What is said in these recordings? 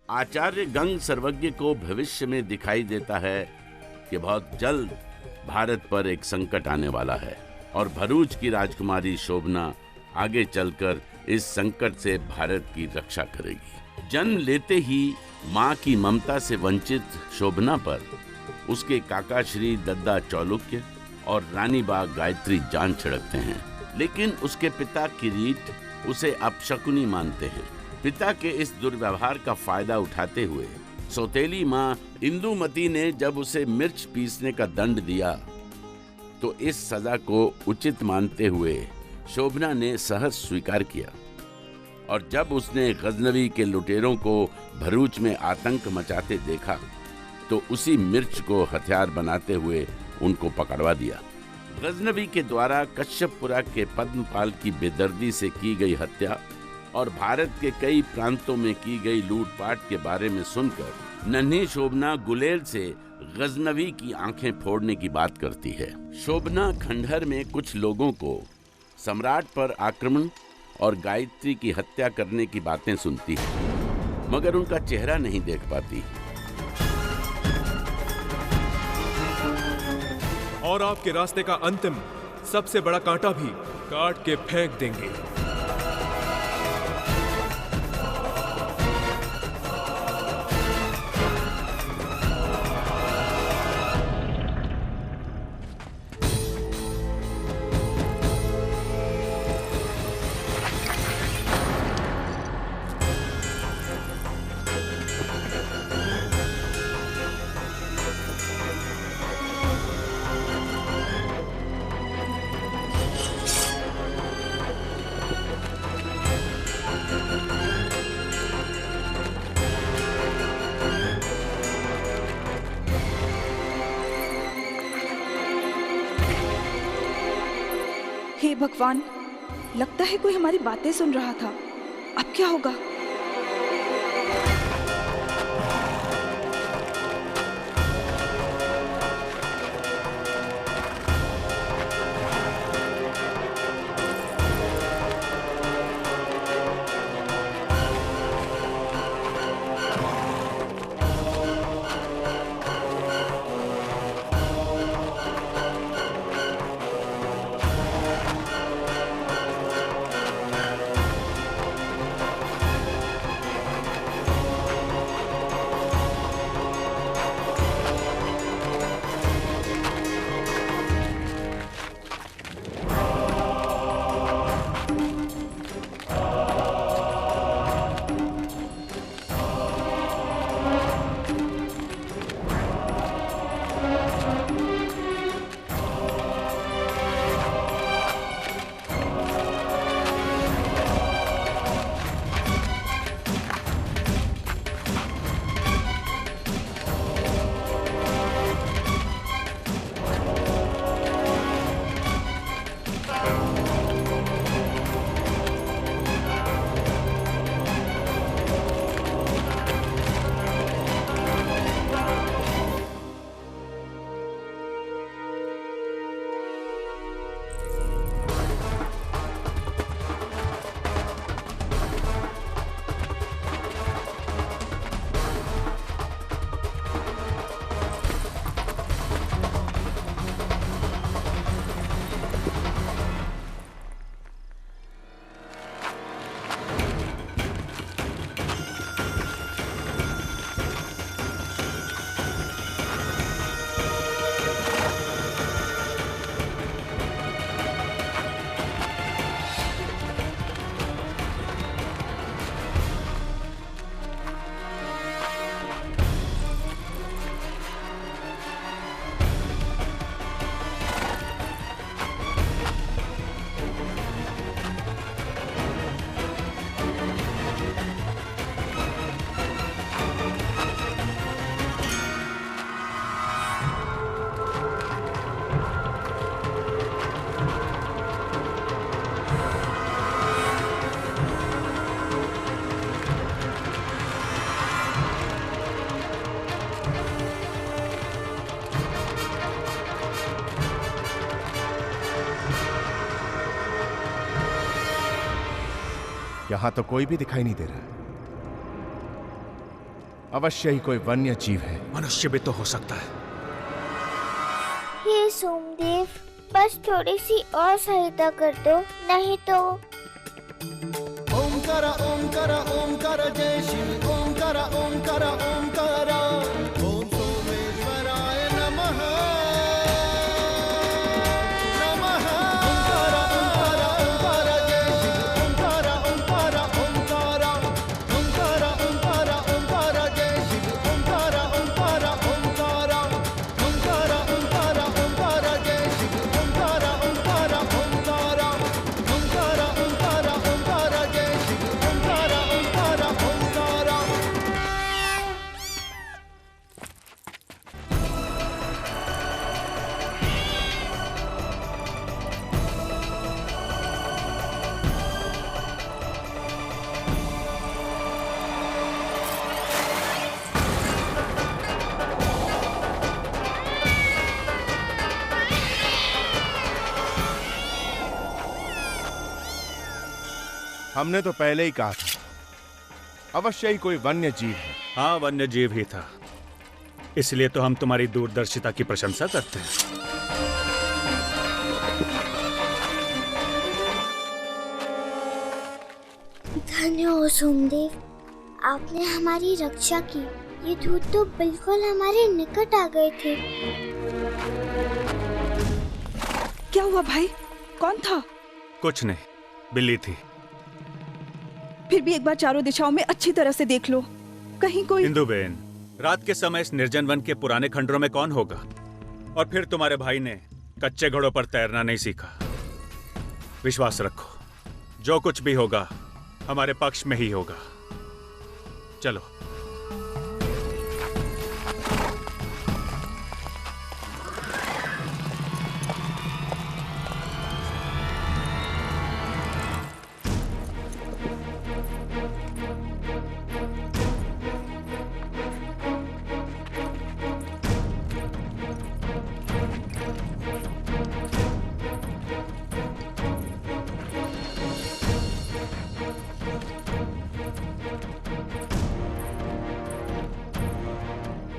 आचार्य गंग सर्वज्ञ को भविष्य में दिखाई देता है कि बहुत जल्द भारत पर एक संकट आने वाला है और भरूच की राजकुमारी शोभना आगे चलकर इस संकट से भारत की रक्षा करेगी। जन्म लेते ही मां की ममता से वंचित शोभना पर उसके काका श्री दद्दा चालुक्य और रानी बाग गायत्री जान छिड़कते हैं, लेकिन उसके पिता किरीट उसे अपशकुनी मानते हैं। पिता के इस दुर्व्यवहार का फायदा उठाते हुए सौतेली मां इंदुमती ने जब उसे मिर्च पीसने का दंड दिया तो इस सजा को उचित मानते हुए शोभना ने सहज स्वीकार किया और जब उसने गजनवी के लुटेरों को भरूच में आतंक मचाते देखा तो उसी मिर्च को हथियार बनाते हुए उनको पकड़वा दिया। गजनवी के द्वारा कश्यपपुरा के पद्मपाल की बेदर्दी से की गई हत्या और भारत के कई प्रांतों में की गई लूटपाट के बारे में सुनकर नन्ही शोभना गुलेल से गजनवी की आंखें फोड़ने की बात करती है। शोभना खंडहर में कुछ लोगों को सम्राट पर आक्रमण और गायत्री की हत्या करने की बातें सुनती है, मगर उनका चेहरा नहीं देख पाती। और आपके रास्ते का अंतिम सबसे बड़ा कांटा भी काट के फेंक देंगे। हे भगवान, लगता है कोई हमारी बातें सुन रहा था। अब क्या होगा? यहां तो कोई भी दिखाई नहीं दे रहा। अवश्य ही कोई वन्य जीव है। मनुष्य भी तो हो सकता है। हे सोमदेव, बस थोड़ी सी और सहायता कर दो, नहीं तो। ओंकार ओंकार ओंकार जय शिव, ओंकार ओंकार ओंकार, ओम सोमेश्वराय नमः नमः। ओंकार ओंकार ओंकार जय शिव, ओंकार ओंकार ओंकार, ओंकार ओंकार ओंकार जय शिव, ओंकार ओंकार ओंकार, ओंकार ओंकार ओंकार जय शिव, ओंकार ओंकार ओंकार, ओंकार ओंकार ओंकार जय शिव, ओंकार ओंकार ओंकार। हमने तो पहले ही कहा था, अवश्य ही कोई वन्य जीव है। हाँ, वन्य जीव ही था, इसलिए तो हम तुम्हारी दूरदर्शिता की प्रशंसा करते हैं। धन्य हो सोमदेव, आपने हमारी रक्षा की। ये दूत तो बिल्कुल हमारे निकट आ गए थे। क्या हुआ भाई? कौन था? कुछ नहीं, बिल्ली थी। फिर भी एक बार चारों दिशाओं में अच्छी तरह से देख लो, कहीं कोई। इंदुबेन, रात के समय इस निर्जन वन के पुराने खंडरों में कौन होगा? और फिर तुम्हारे भाई ने कच्चे घोड़ों पर तैरना नहीं सीखा। विश्वास रखो, जो कुछ भी होगा हमारे पक्ष में ही होगा। चलो।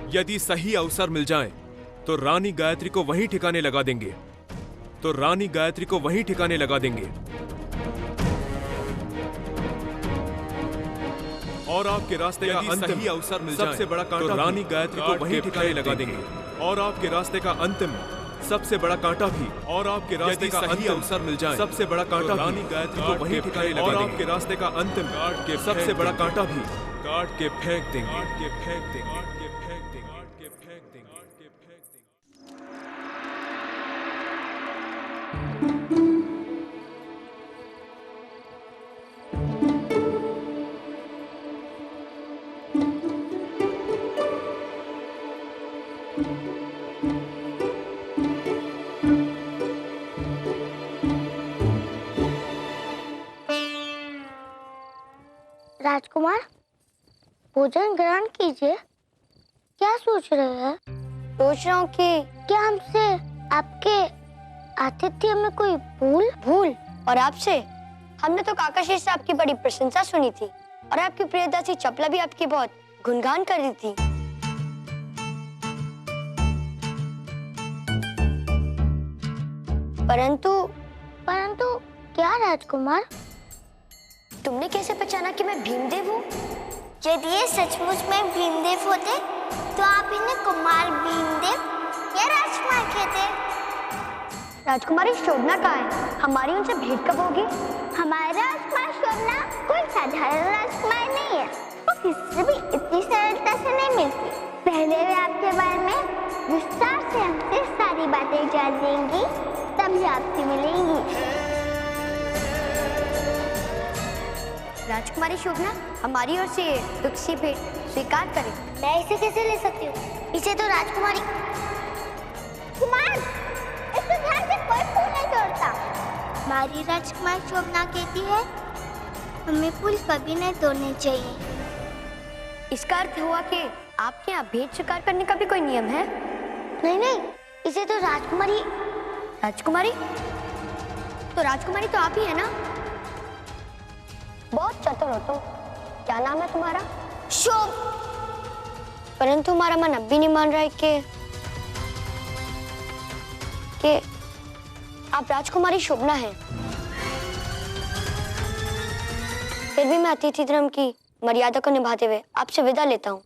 यदि सही अवसर मिल जाए तो रानी गायत्री को वहीं ठिकाने लगा देंगे, तो रानी गायत्री को वहीं ठिकाने लगा देंगे। और आपके रास्ते का अंतिम सही अवसर मिल जाए सबसे बड़ा कांटा तो रानी गायत्री को वहीं ठिकाने लगा देंगे। और आपके रास्ते का अंतिम सबसे बड़ा कांटा भी, और आपके रास्ते का सही अवसर मिल जाए सबसे बड़ा कांटा रानी गायत्री को वहीं ठिकाने लगा देंगे। और आपके रास्ते का अंतिम काट के सबसे बड़ा कांटा भी काट के फेंक देंगे, काट के फेंक देंगे, काट के फेंक देंगे, काट के फेंक देंगे, काट के फेंक देंगे। राजकुमार, भोजन ग्रहण कीजिए। क्या सोच रहे हैं? सोच रहा हूँ कि क्या हमसे आपके आतिथ्य में कोई भूल? और आपसे? हमने तो काकाशी से आपकी बड़ी प्रशंसा सुनी थी, और आपकी प्रियदासी चपला भी आपकी बहुत गुणगान कर रही थी। परंतु क्या राजकुमार? तुमने कैसे पहचाना कि मैं भीमदेव हूँ? यदि ये सचमुच में भीमदेव होते तो आप इन्हें कुमार भीमदेव या राजकुमार कहते। राजकुमारी शोभना कहाँ है? हमारी उनसे भेंट कब होगी? हमारी राजकुमार शोभना कोई साधारण राजकुमार नहीं है। वो किसी भी इतनी सरलता से नहीं मिलती। पहले वे आपके बारे में विस्तार से हमसे सारी बातें जान लेंगी, तभी आपसे मिलेंगी। राजकुमारी शोभना, हमारी ओर से दुखी भेंट स्वीकार करें। मैं इसे कैसे ले सकती हूँ? इसे तो राजकुमारी कुमार, इसके ध्यान से कोई फूल नहीं तोड़ता। हमारी राजकुमार शोभना कहती है हमें फूल कभी नहीं तोड़ने चाहिए। इसका अर्थ हुआ कि आपके यहाँ भेंट स्वीकार करने का भी कोई नियम है? नहीं, इसे तो राजकुमारी तो राजकुमारी तो आप ही है ना? बहुत चतुर हो तुम। क्या नाम है तुम्हारा? परंतु हमारा मन अब भी नहीं मान रहा है कि आप राजकुमारी शोभना हैं। फिर भी मैं अतिथि धर्म की मर्यादा को निभाते हुए आपसे विदा लेता हूँ।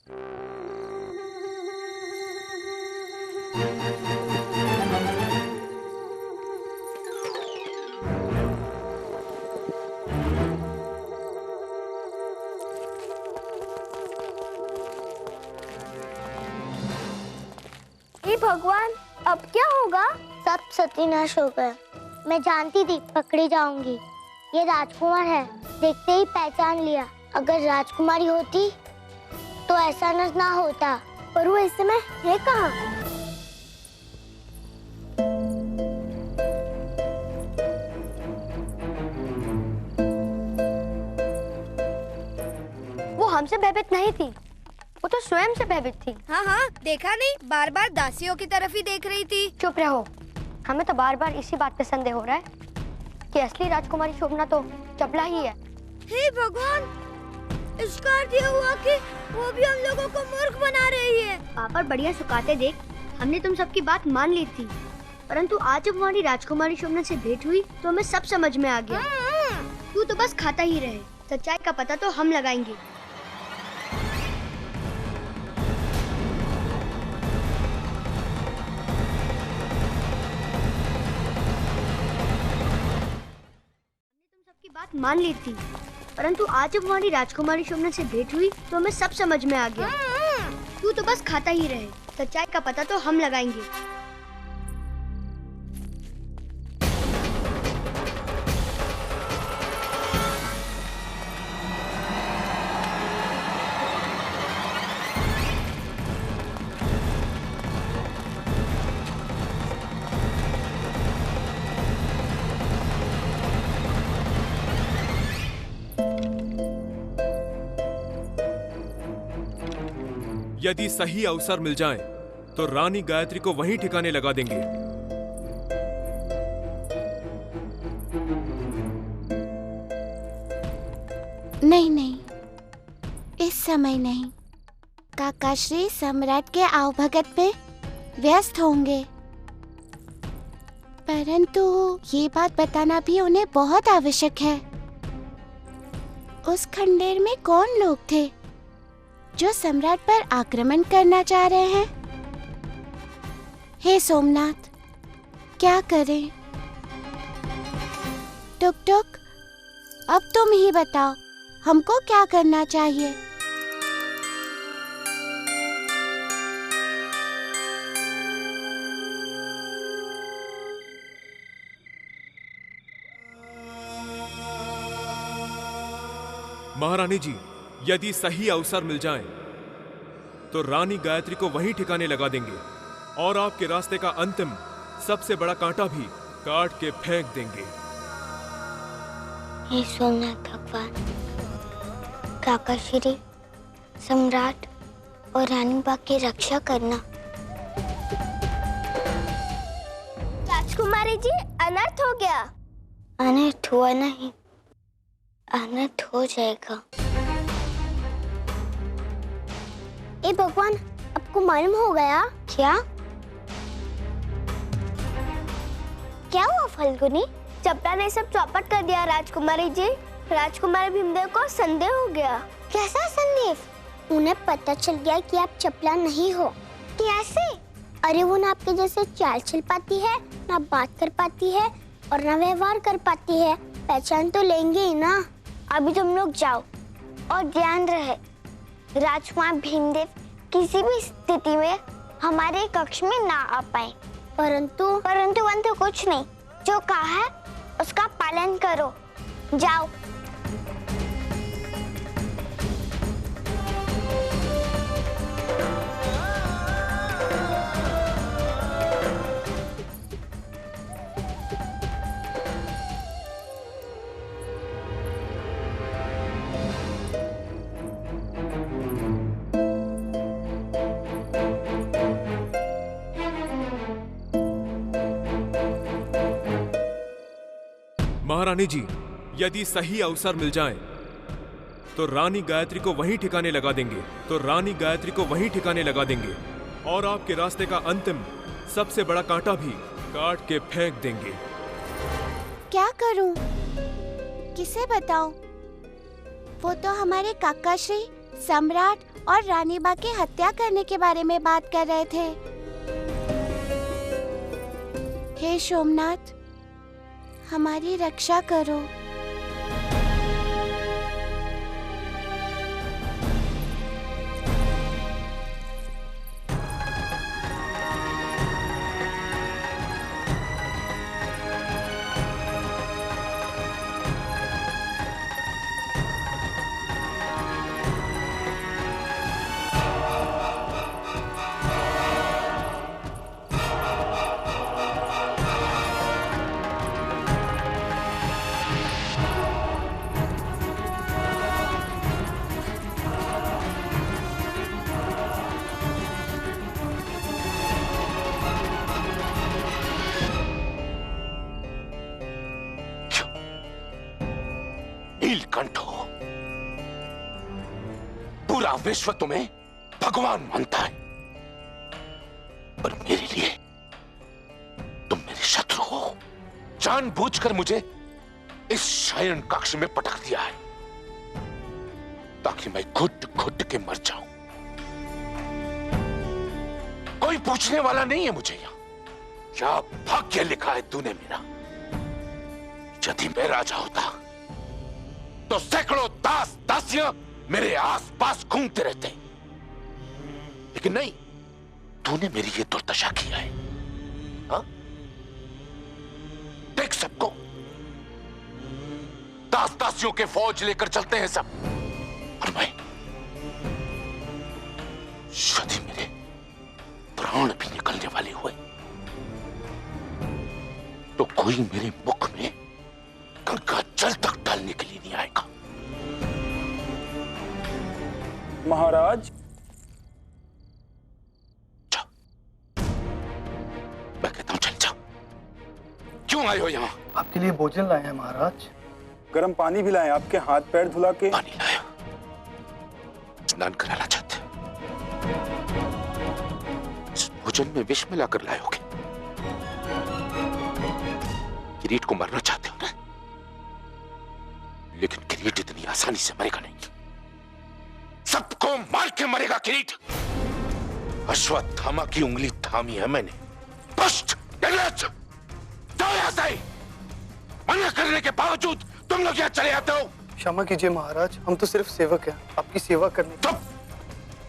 हे भगवान, अब क्या होगा? सब सत्यानाश हो गया। मैं जानती थी पकड़ी जाऊंगी। ये राजकुमार है, देखते ही पहचान लिया। अगर राजकुमारी होती तो ऐसा ना होता। पर वो इस समय है कहाँ? वो हमसे भयभीत नहीं थी, वो तो स्वयं से भयभीत थी। हाँ हाँ, देखा नहीं, बार बार दासियों की तरफ ही देख रही थी। चुप रहो, हमें तो बार बार इसी बात पे संदेह हो रहा है कि असली राजकुमारी शोभना तो चपला ही है। हे भगवान, इसका अर्थ यह हुआ कि वो भी हम लोगों को मूर्ख बना रही है। पापा बढ़िया सुखाते देख हमने तुम सबकी बात मान ली थी, परंतु आज जब हमारी राजकुमारी शोभना से भेंट हुई तो हमें सब समझ में आ गया। तू तो बस खाता ही रहे, सच्चाई का पता तो हम लगाएंगे। बात मान ली थी, परंतु आज जब हमारी राजकुमारी शोभना से भेंट हुई तो हमें सब समझ में आ गया। तू तो बस खाता ही रहे, सच्चाई का पता तो हम लगाएंगे। यदि सही अवसर मिल जाए तो रानी गायत्री को वहीं ठिकाने लगा देंगे। नहीं नहीं, इस समय नहीं। काकाश्री सम्राट के आवभगत में व्यस्त होंगे, परंतु ये बात बताना भी उन्हें बहुत आवश्यक है। उस खंडेर में कौन लोग थे जो सम्राट पर आक्रमण करना चाह रहे हैं? हे सोमनाथ, क्या करें? टुक टुक, अब तुम ही बताओ, हमको क्या करना चाहिए? महारानी जी, यदि सही अवसर मिल जाए तो रानी गायत्री को वहीं ठिकाने लगा देंगे और आपके रास्ते का अंतिम सबसे बड़ा कांटा भी काट के फेंक देंगे। हे सोमनाथ भगवान, काकाश्री, सम्राट और रानी बाग की रक्षा करना। राजकुमारी जी, अनर्थ हो गया। अनर्थ हुआ नहीं, अनर्थ हो जाएगा। ए भगवान, आपको मालूम हो गया? क्या? क्या हुआ फल्गुनी? चपला ने सब चौपट कर दिया राजकुमारी जी। राजकुमार भीमदेव को संदेह हो गया। कैसा संदेह? उन्हें पता चल गया कि आप चपला नहीं हो। कैसे? अरे वो ना आपके जैसे चाल चल पाती है, ना बात कर पाती है और ना व्यवहार कर पाती है। पहचान तो लेंगे ही ना। अभी तुम लोग जाओ और ध्यान रहे राजकुमार भीमदेव किसी भी स्थिति में हमारे कक्ष में ना आ पाए। परंतु कुछ नहीं, जो कहा है उसका पालन करो। जाओ। महारानी जी, यदि सही अवसर मिल जाए तो रानी गायत्री को वहीं ठिकाने लगा देंगे, और आपके रास्ते का अंतिम सबसे बड़ा कांटा भी काट के फेंक देंगे। क्या करूं? किसे बताऊं? वो तो हमारे काका श्री, सम्राट और रानी बा की हत्या करने के बारे में बात कर रहे थे। हे सोमनाथ, हमारी रक्षा करो। नीलकंठो, पूरा विश्व तुम्हें भगवान मानता है, पर मेरे लिए तुम मेरे शत्रु हो। जानबूझकर मुझे इस शयन कक्ष में पटक दिया है ताकि मैं घुट घुट के मर जाऊं। कोई पूछने वाला नहीं है मुझे यहां क्या भाग्य लिखा है तूने मेरा। यदि मैं राजा होता तो सैकड़ों दास दासियां मेरे आसपास घूमते रहते, लेकिन नहीं, तूने मेरी ये दुर्दशा किया है। हा? देख सबको, दास दासियों के फौज लेकर चलते हैं सब, और मैं, यदि मेरे प्राण भी निकलने वाले हुए तो कोई मेरे मुख में गंगा जल तक डालने के लिए नहीं आएगा। महाराज, जाओ, मैं कहता हूं चल जाओ। क्यों आए हो यहाँ? आपके लिए भोजन लाए हैं महाराज। गर्म पानी भी लाए, आपके हाथ पैर धुला के। पानी लाया, स्नान कराना चाहते, इस भोजन में विष मिलाकर लाए होगे। किरीट को मारना चाहते हो ना, लेकिन किरीट इतनी आसानी से मरेगा नहीं। सबको मार के मरेगा किरीट। अश्वत्थामा की उंगली थामी है मैंने। पुष्ट, जाओ यहां से। मना करने के बावजूद तुम लोग यहाँ चले आते हो। क्षमा कीजिए महाराज, हम तो सिर्फ सेवक हैं, आपकी सेवा करने। तुम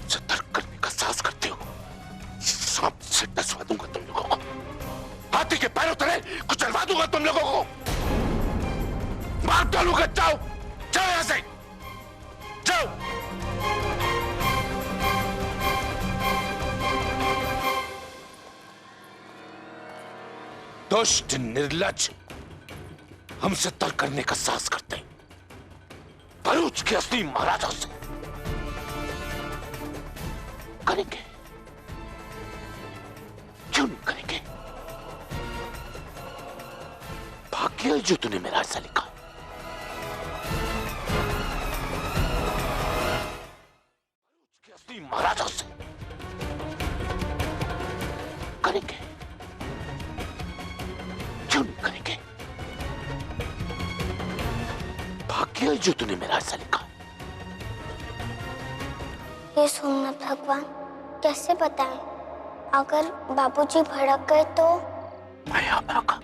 सतर्क करने का साहस करते हो, सांप से डसवा दूंगा तुम लोगों को, हाथी के पैरों तले कुचलवा दूंगा तुम लोगों को, मार डालूंगा। जाओ जाओ यहां से, जाओ। दुष्ट निर्लज्ज हमसे तर्क करने का साहस करते हैं, भरूच के असली महाराजा से करेंगे, क्यों नहीं करेंगे? भाग्य जो तूने मेरा ऐसा लिखा। भरूच के असली महाराजा से करेंगे, क्यों नहीं करेंगे? भाग्य जो तूने मेरा ऐसा लिखा। ये सोमनाथ भगवान कैसे बताएं? अगर बाबूजी भड़क गए तो? मैं यहाँ भागा,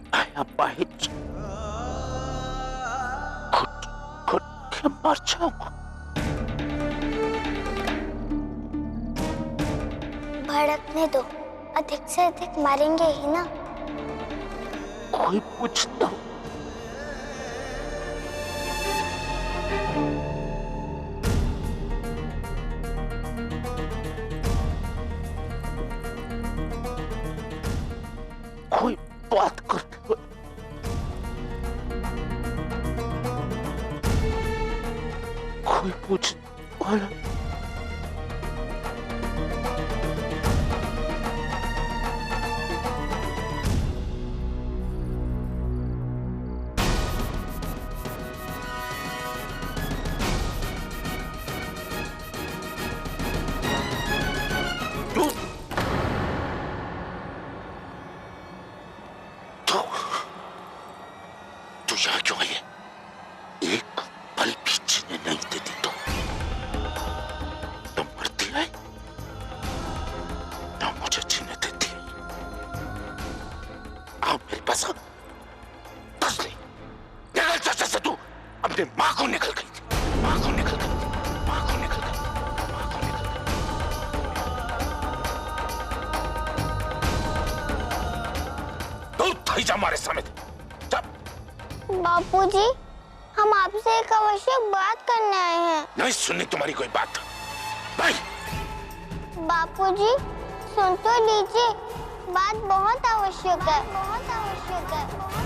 मैं यहाँ बाहिर घुट घुट के मर जाऊंगा। भड़कने दो, अधिक से अधिक मारेंगे ही ना। कोई पूछता हूं, कोई बात करते हो, कोई पूछ वाला। खाई जा हमारे समेत। बापूजी, हम आपसे एक आवश्यक बात करने आए हैं। नहीं सुननी तुम्हारी कोई बात। भाई बापूजी, सुन तो लीजिए, बात बहुत आवश्यक है। बहुत आवश्यक है।